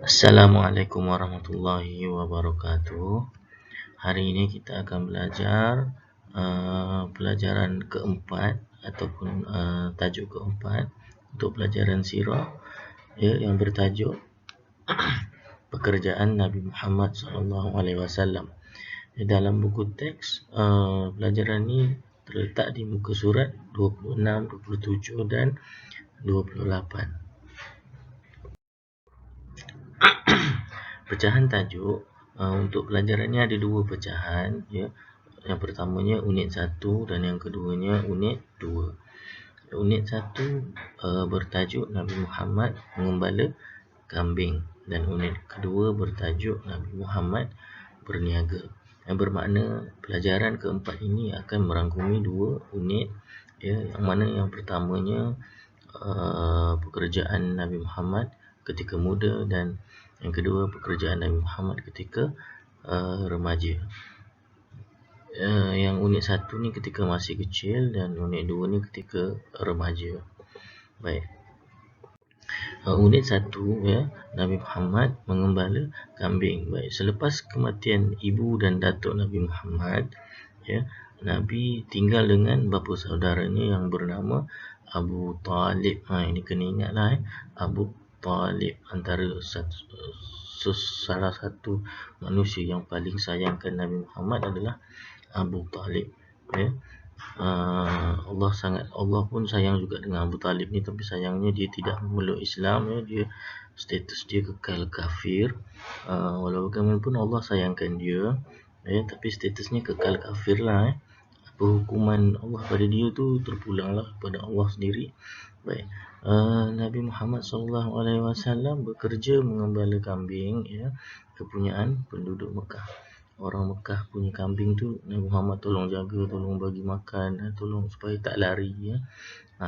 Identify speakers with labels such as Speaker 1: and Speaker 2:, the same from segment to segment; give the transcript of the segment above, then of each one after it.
Speaker 1: Assalamualaikum warahmatullahi wabarakatuh. Hari ini kita akan belajar pelajaran keempat ataupun tajuk keempat untuk pelajaran sirah, ya, yang bertajuk pekerjaan Nabi Muhammad SAW. Dalam buku teks pelajaran ini terletak di muka surat 26, 27 dan 28. Pecahan tajuk untuk pelajarannya ada dua pecahan, ya. Yang pertamanya unit 1 dan yang keduanya unit 2. Unit 1 bertajuk Nabi Muhammad mengembala kambing dan unit kedua bertajuk Nabi Muhammad berniaga. Yang bermakna pelajaran keempat ini akan merangkumi dua unit, ya, yang mana yang pertamanya pekerjaan Nabi Muhammad ketika muda dan yang kedua pekerjaan Nabi Muhammad ketika remaja. Yang unit 1 ni ketika masih kecil dan unit 2 ni ketika remaja. Baik. Unit 1, ya, Nabi Muhammad mengembala kambing. Baik, selepas kematian ibu dan datuk Nabi Muhammad, ya, Nabi tinggal dengan bapa saudaranya yang bernama Abu Talib. Ini kena ingatlah, Abu Talib, antara salah satu manusia yang paling sayangkan Nabi Muhammad adalah Abu Talib, ya. Allah pun sayang juga dengan Abu Talib ni, tapi sayangnya dia tidak memeluk Islam, ya. Dia status dia kekal kafir. Walau bagaimanapun Allah sayangkan dia, ya, tapi statusnya kekal kafir lah, ya. Hukuman Allah pada dia tu terpulanglah kepada Allah sendiri. Baik. Nabi Muhammad SAW bekerja mengembala kambing, ya, kepunyaan penduduk Mekah. Orang Mekah punya kambing tu Nabi Muhammad tolong jaga, tolong bagi makan, tolong supaya tak lari, ya.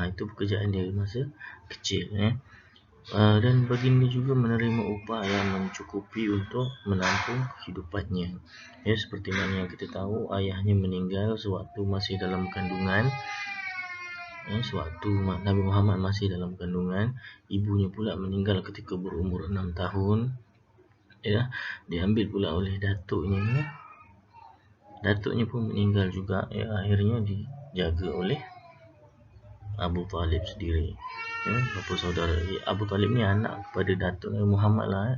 Speaker 1: Itu pekerjaan dia masa kecil, ya. Dan baginda juga menerima upah yang mencukupi untuk menampung kehidupannya, ya. Seperti mana yang kita tahu, ayahnya meninggal sewaktu masih dalam kandungan, ya, sewaktu Nabi Muhammad masih dalam kandungan. Ibunya pula meninggal ketika berumur 6 tahun, ya. Diambil pula oleh datuknya, ya. Datuknya pun meninggal juga, ya. Akhirnya dijaga oleh Abu Talib sendiri, ya, bapa saudara. Abu Talib ni anak kepada datuk Nabi Muhammad lah, ya.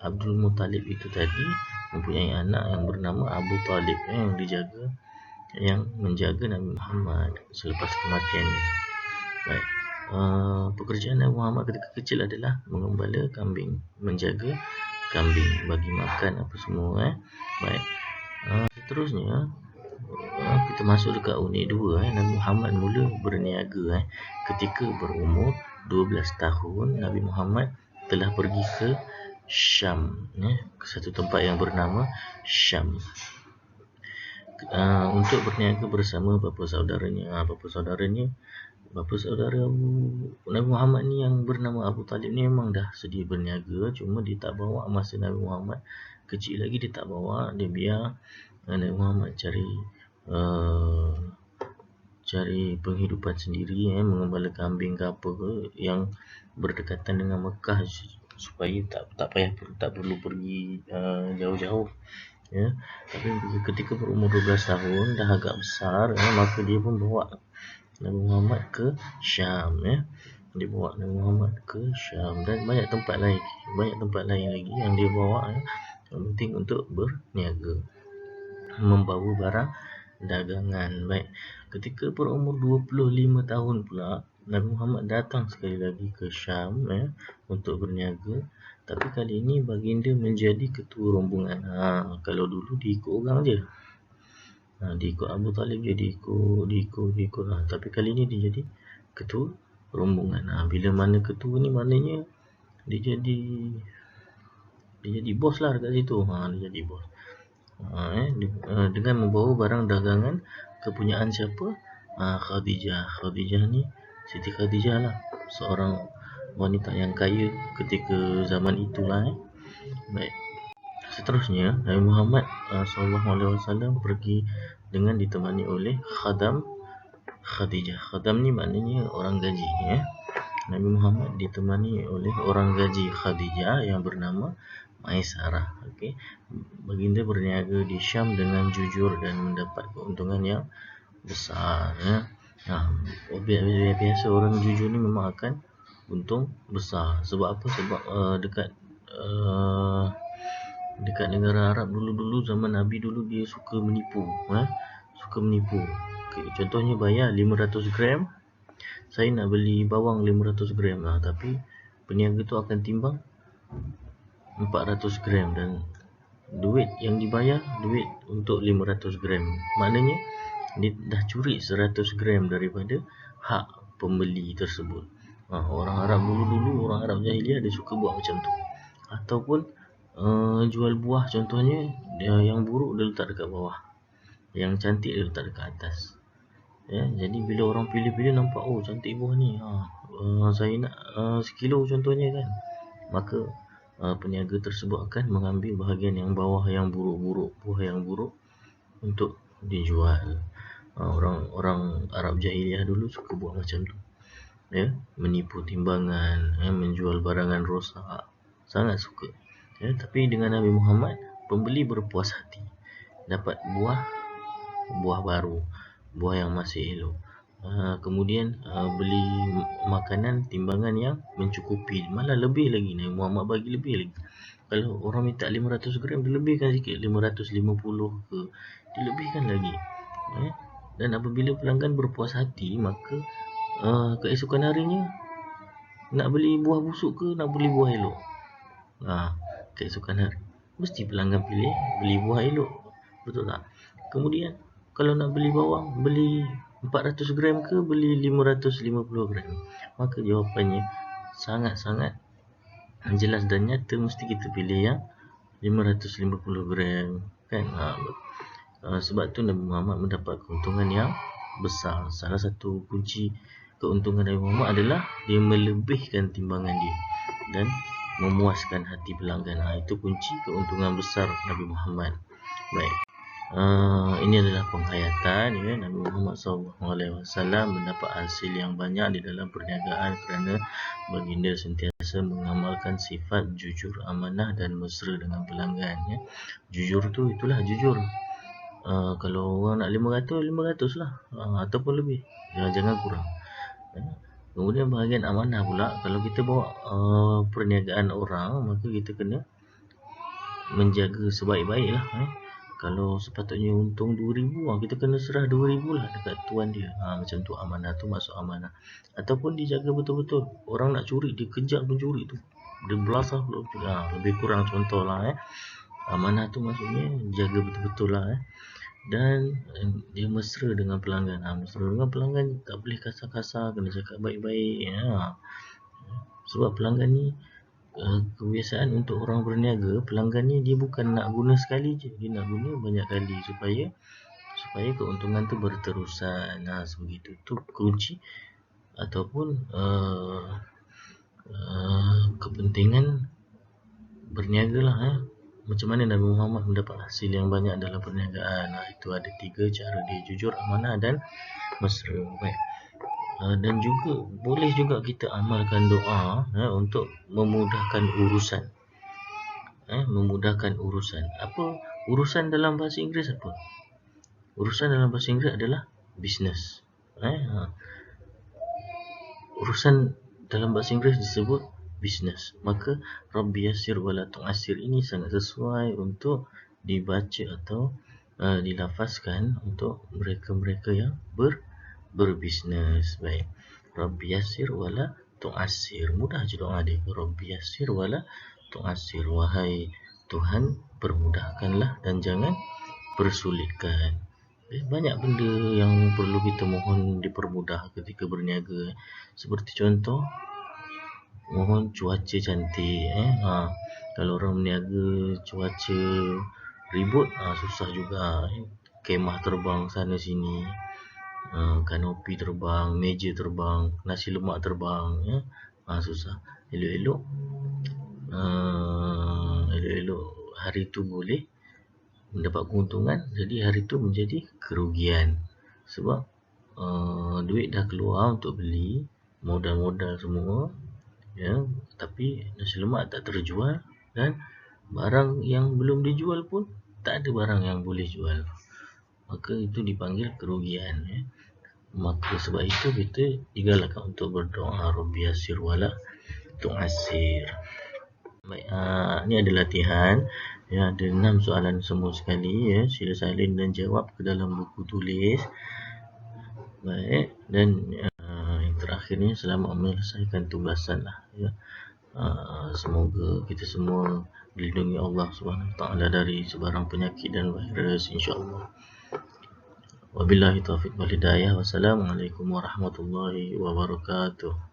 Speaker 1: Abdul Muttalib itu tadi mempunyai anak yang bernama Abu Talib, ya, yang menjaga Nabi Muhammad selepas kematiannya. Baik. Pekerjaan Nabi Muhammad ketika kecil adalah mengembala kambing, menjaga kambing, bagi makan apa semua, Baik. Seterusnya kita masuk dekat unit 2. Nabi Muhammad mula berniaga ketika berumur 12 tahun. Nabi Muhammad telah pergi ke Syam, ke satu tempat yang bernama Syam, untuk berniaga bersama bapa saudaranya. Bapa saudara Nabi Muhammad ni yang bernama Abu Talib ni memang dah sedia berniaga, cuma dia tak bawa masa Nabi Muhammad kecil lagi. Dia tak bawa, dia biar Nabi Muhammad cari penghidupan sendiri, mengembala kambing ke apa ke yang berdekatan dengan Mekah, supaya tak perlu pergi jauh-jauh, ya. Tapi ketika berumur 12 tahun, dah agak besar, maka dia pun bawa Nabi Muhammad ke Syam, ya. Dia bawa Nabi Muhammad ke Syam dan banyak tempat lain lagi yang dia bawa, yang penting untuk berniaga, membawa barang dagangan. Baik. Ketika berumur 25 tahun pula, Nabi Muhammad datang sekali lagi ke Syam, untuk berniaga. Tapi kali ini baginda menjadi ketua rombongan. Kalau dulu diikut orang je, diikut Abu Talib je, diikut. Tapi kali ini dia jadi ketua rombongan. Bila mana ketua ni, maknanya dia jadi bos lah dekat situ. Dia jadi bos, dengan membawa barang dagangan kepunyaan siapa? Khadijah. Khadijah ni Siti Khadijah lah, seorang wanita yang kaya ketika zaman itulah, Baik. Seterusnya Nabi Muhammad SAW pergi dengan ditemani oleh khadam Khadijah. Khadam ni maknanya orang gaji, Nabi Muhammad ditemani oleh orang gaji Khadijah yang bernama Maisarah. Okey, baginda berniaga di Syam dengan jujur dan mendapat keuntungan yang besar. Biasa orang jujur ni memang akan untung besar. Sebab apa? Sebab dekat negara Arab dulu zaman Nabi dulu dia suka menipu. Okay, contohnya bayar 500 gram, saya nak beli bawang 500 gram lah, tapi peniaga tu akan timbang 400 gram dan duit yang dibayar duit untuk 500 gram. Maknanya dia dah curi 100 gram daripada hak pembeli tersebut. Orang Arab dulu orang Arab jahiliah dia suka buat macam tu. Ataupun jual buah, contohnya dia yang buruk dia letak dekat bawah, yang cantik dia letak dekat atas. Jadi bila orang pilih-pilih nampak, oh cantik buah ni, saya nak sekilo contohnya kan, maka peniaga tersebut akan mengambil bahagian yang bawah yang buruk-buruk, buah yang buruk untuk dijual. Orang Arab jahiliah dulu suka buat macam tu, menipu timbangan, menjual barangan rosak, sangat suka. Tapi dengan Nabi Muhammad, pembeli berpuas hati dapat buah baru, buah yang masih elok. Kemudian beli makanan timbangan yang mencukupi, malah lebih lagi. Nabi Muhammad bagi lebih lagi. Kalau orang minta 500 gram, dia lebihkan sikit, 550 ke, dia lebihkan lagi. Dan apabila pelanggan berpuas hati, maka keesokan harinya nak beli buah busuk ke nak beli buah elok, keesokan hari mesti pelanggan pilih beli buah elok, betul tak? Kemudian kalau nak beli bawang, beli 400 gram ke beli 550 gram, maka jawapannya sangat-sangat jelas dan nyata, mesti kita pilih yang 550 gram kan. Sebab tu Nabi Muhammad mendapat keuntungan yang besar. Salah satu kunci keuntungan Nabi Muhammad adalah dia melebihkan timbangan dia dan memuaskan hati pelanggan. Itu kunci keuntungan besar Nabi Muhammad. Baik, ini adalah penghayatan Nabi Muhammad SAW mendapat hasil yang banyak di dalam perniagaan kerana baginda sentiasa mengamalkan sifat jujur, amanah dan mesra dengan pelanggan. Jujur tu itulah jujur. Kalau orang nak 500 lah, ataupun lebih, jangan kurang. Kemudian bahagian amanah pula, kalau kita bawa perniagaan orang, maka kita kena menjaga sebaik-baik lah. Kalau sepatutnya untung 2,000, kita kena serah 2,000 lah dekat tuan dia. Macam tu, amanah tu masuk amanah. Ataupun dijaga betul-betul. Orang nak curi, dia kejar pencuri tu, dia belasah lebih kurang contoh lah. Amanah tu maksudnya jaga betul-betul lah. Dan dia mesra dengan pelanggan. Mesra dengan pelanggan tak boleh kasar-kasar, kena cakap baik-baik. Sebab pelanggan ni, kebiasaan untuk orang berniaga, pelanggan ni dia bukan nak guna sekali je, dia nak guna banyak kali supaya keuntungan tu berterusan. Sebegitu tu kunci ataupun kepentingan berniaga lah. Macam mana Nabi Muhammad mendapat hasil yang banyak dalam perniagaan. Itu ada 3 cara dia: jujur, amanah dan mesra. Baik. Dan juga boleh juga kita amalkan doa untuk memudahkan urusan. Memudahkan urusan. Apa urusan dalam bahasa Inggeris apa? Urusan dalam bahasa Inggeris adalah business. Urusan dalam bahasa Inggeris disebut business. Maka Rabbi yassir wala tu'assir ini sangat sesuai untuk dibaca atau dilafazkan untuk mereka-mereka yang berbisnes. Baik, Rabbi yassir wala tu'assir, mudah je doa dia. Rabbi yassir wala tu'assir, wahai Tuhan, permudahkanlah dan jangan persulitkan. Banyak benda yang perlu kita mohon dipermudah ketika berniaga. Seperti contoh, mohon cuaca cantik. Kalau orang berniaga cuaca ribut, susah juga. Kemah terbang sana sini, kanopi terbang, meja terbang, nasi lemak terbang, susah. Elok-elok hari tu boleh mendapat keuntungan, jadi hari tu menjadi kerugian. Sebab duit dah keluar untuk beli, modal-modal semua, ya, tapi nasi lemak tak terjual, dan barang yang belum dijual pun tak ada barang yang boleh jual, maka itu dipanggil kerugian, ya. Maka sebab itu kita digalakkan untuk berdoa Rabbi yassir wala tu'assir. Baik, ni ada latihan, ya, ada 6 soalan semua sekali, ya. Sila salin dan jawab ke dalam buku tulis. Baik, dan yang terakhir ni selamat menyelesaikan tugasan lah, ya. Semoga kita semua dilindungi Allah Subhanahu Wa Taala dari sebarang penyakit dan virus, insya-Allah. Wabillahi taufiq wal hidayah. Wassalamualaikum warahmatullahi wabarakatuh.